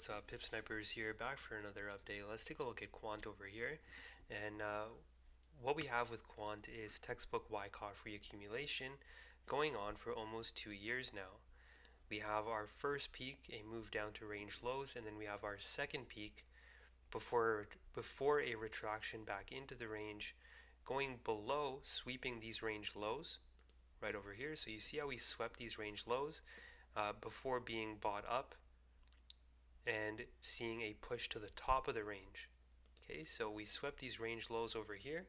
It's PipSnipers here, back for another update. Let's take a look at Quant over here. And what we have with Quant is textbook Wyckoff reaccumulation going on for almost 2 years now. We have our first peak, a move down to range lows, and then we have our second peak before a retraction back into the range, going below, sweeping these range lows right over here. So you see how we swept these range lows before being bought up and seeing a push to the top of the range. Okay, so we swept these range lows over here.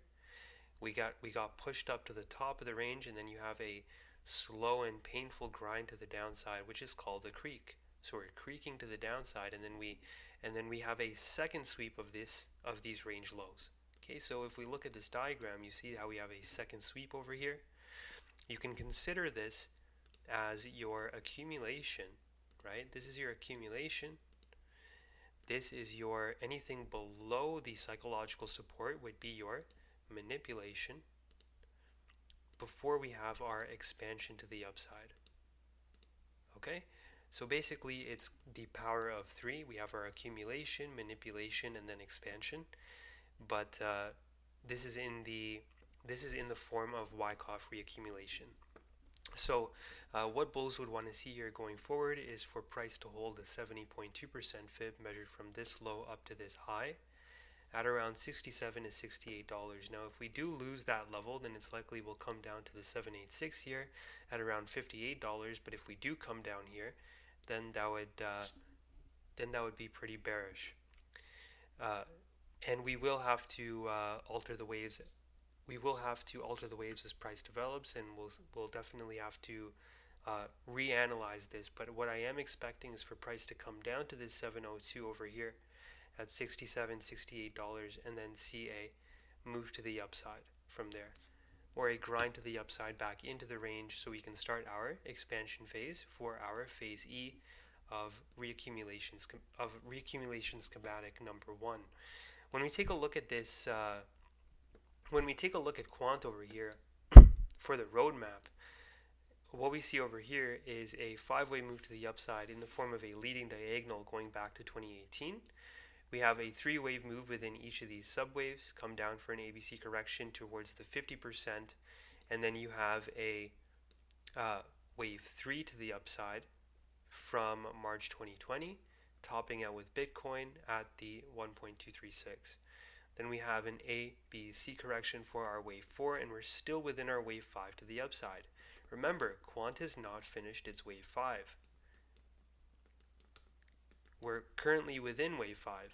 We got pushed up to the top of the range, and then you have a slow and painful grind to the downside, which is called a creak. So we're creaking to the downside, and then we have a second sweep of these range lows. Okay, so if we look at this diagram, you see how we have a second sweep over here. You can consider this as your accumulation, right? This is your accumulation. This is your, anything below the psychological support would be your manipulation before we have our expansion to the upside. Okay, so basically it's the power of three. We have our accumulation, manipulation, and then expansion. But this is in the form of Wyckoff reaccumulation. So what bulls would want to see here going forward is for price to hold a 70.2% fib measured from this low up to this high at around $67 to $68. Now if we do lose that level, then it's likely we'll come down to the 786 here at around $58, but if we do come down here, then that would be pretty bearish. And we will have to alter the waves. We will have to alter the waves as price develops, and we'll definitely have to reanalyze this. But what I am expecting is for price to come down to this 702 over here at $67, $68, and then see a move to the upside from there, or a grind to the upside back into the range, so we can start our expansion phase for our phase E of reaccumulation schematic number 1. When we take a look at this. When we take a look at Quant over here for the roadmap, what we see over here is a 5-way move to the upside in the form of a leading diagonal going back to 2018. We have a 3-wave move within each of these subwaves, come down for an ABC correction towards the 50%, and then you have a wave 3 to the upside from March 2020, topping out with Bitcoin at the 1.236. Then we have an A, B, C correction for our wave 4, and we're still within our wave 5 to the upside. Remember, Quant has not finished its wave 5. We're currently within wave 5.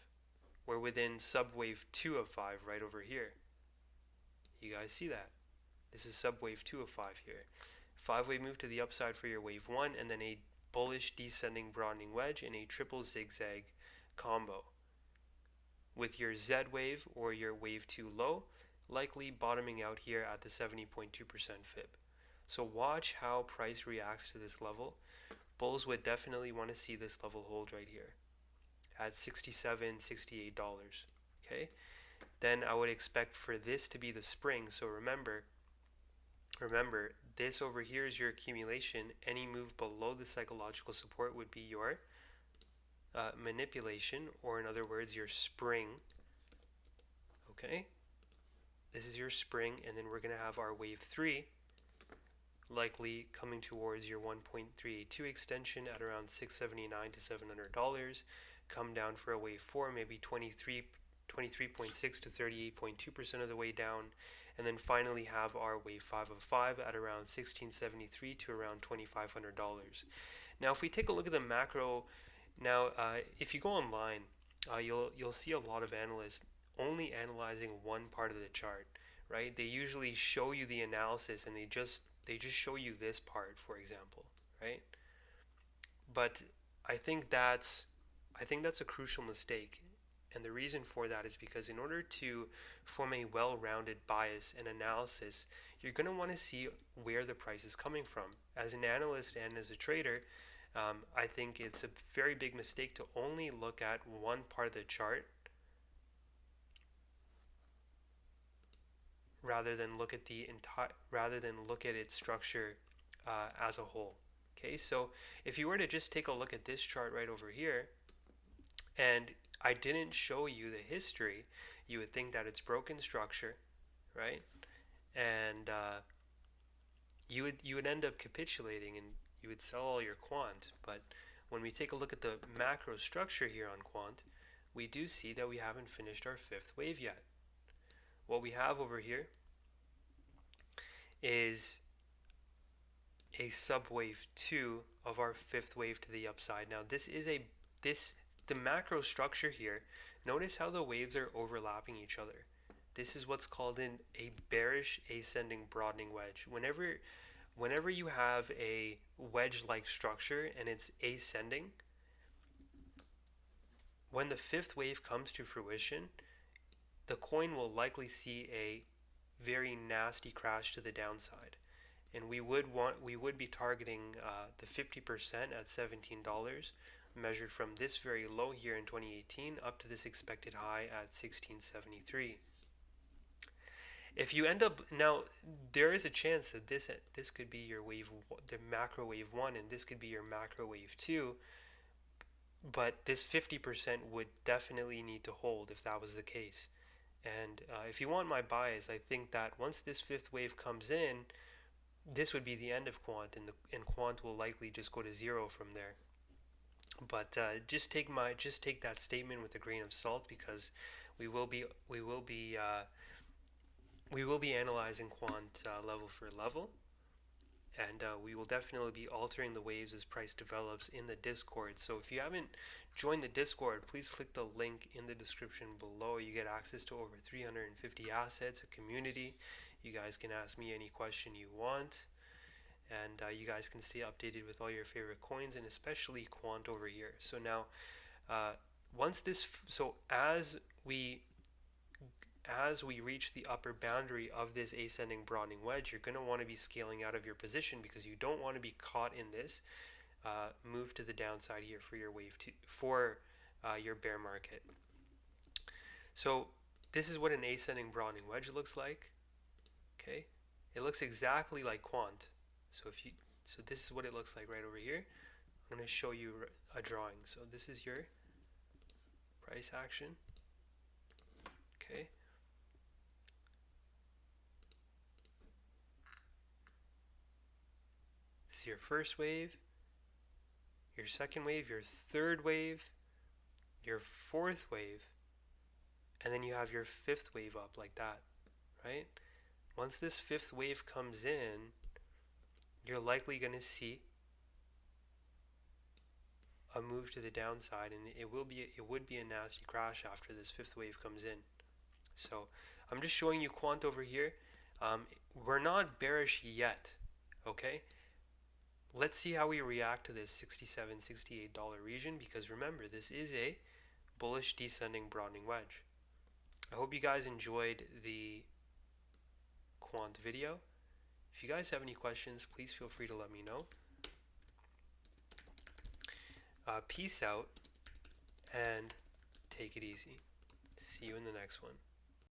We're within subwave 2 of 5 right over here. You guys see that? This is subwave 2 of 5 here. 5-way move to the upside for your wave 1, and then a bullish descending broadening wedge in a triple zigzag combo, with your Z wave or your wave 2 low likely bottoming out here at the 70.2% fib. So watch how price reacts to this level. Bulls would definitely want to see this level hold right here at $67, $68. Okay, then I would expect for this to be the spring. So remember, this over here is your accumulation. Any move below the psychological support would be your manipulation, or in other words, your spring. Okay, this is your spring, and then we're going to have our wave 3 likely coming towards your 1.382 extension at around $679 to $700. Come down for a wave 4, maybe 23.6 to 38.2% of the way down, and then finally have our wave 5 of 5 at around $1673 to around $2,500. Now if we take a look at the macro. Now, if you go online, you'll see a lot of analysts only analyzing one part of the chart, right? They usually show you the analysis, and they just show you this part, for example, right? But I think that's a crucial mistake, and the reason for that is because in order to form a well-rounded bias and analysis, you're going to want to see where the price is coming from. As an analyst and as a trader, I think it's a very big mistake to only look at one part of the chart rather than look at its structure as a whole. Okay, so if you were to just take a look at this chart right over here, And I didn't show you the history. You would think that it's broken structure, right? And you would end up capitulating and you would sell all your quant. But when we take a look at the macro structure here on quant, we do see that we haven't finished our fifth wave yet. What we have over here is a subwave 2 of our fifth wave to the upside. Now the macro structure here, notice how the waves are overlapping each other. This is what's called a bearish ascending broadening wedge. Whenever you have a wedge-like structure and it's ascending, when the fifth wave comes to fruition, the coin will likely see a very nasty crash to the downside. And we would be targeting the 50% at $17, measured from this very low here in 2018 up to this expected high at 1673. If you end up now, there is a chance that this could be your wave, the macro wave 1, and this could be your macro wave 2. But this 50% would definitely need to hold if that was the case. And if you want my bias, I think that once this fifth wave comes in, this would be the end of quant, and quant will likely just go to zero from there. But just take that statement with a grain of salt, because we will be analyzing quant level for level, and we will definitely be altering the waves as price develops in the Discord. So if you haven't joined the Discord, please click the link in the description below. You get access to over 350 assets, a community. You guys can ask me any question you want, and you guys can stay updated with all your favorite coins, and especially quant over here. So now as we reach the upper boundary of this ascending broadening wedge, you're going to want to be scaling out of your position, because you don't want to be caught in this move to the downside here for your wave two, for your bear market. So this is what an ascending broadening wedge looks like. Okay, it looks exactly like quant. So this is what it looks like right over here. I'm going to show you a drawing. So this is your price action. Okay. This is your first wave, your second wave, your third wave, your fourth wave, and then you have your fifth wave up like that, right? Once this fifth wave comes in, you're likely going to see a move to the downside, and it would be a nasty crash after this fifth wave comes in. So I'm just showing you quant over here. We're not bearish yet, okay? Let's see how we react to this $67, $68 region, because remember, this is a bullish descending broadening wedge. I hope you guys enjoyed the quant video. If you guys have any questions, please feel free to let me know. Peace out, and take it easy. See you in the next one.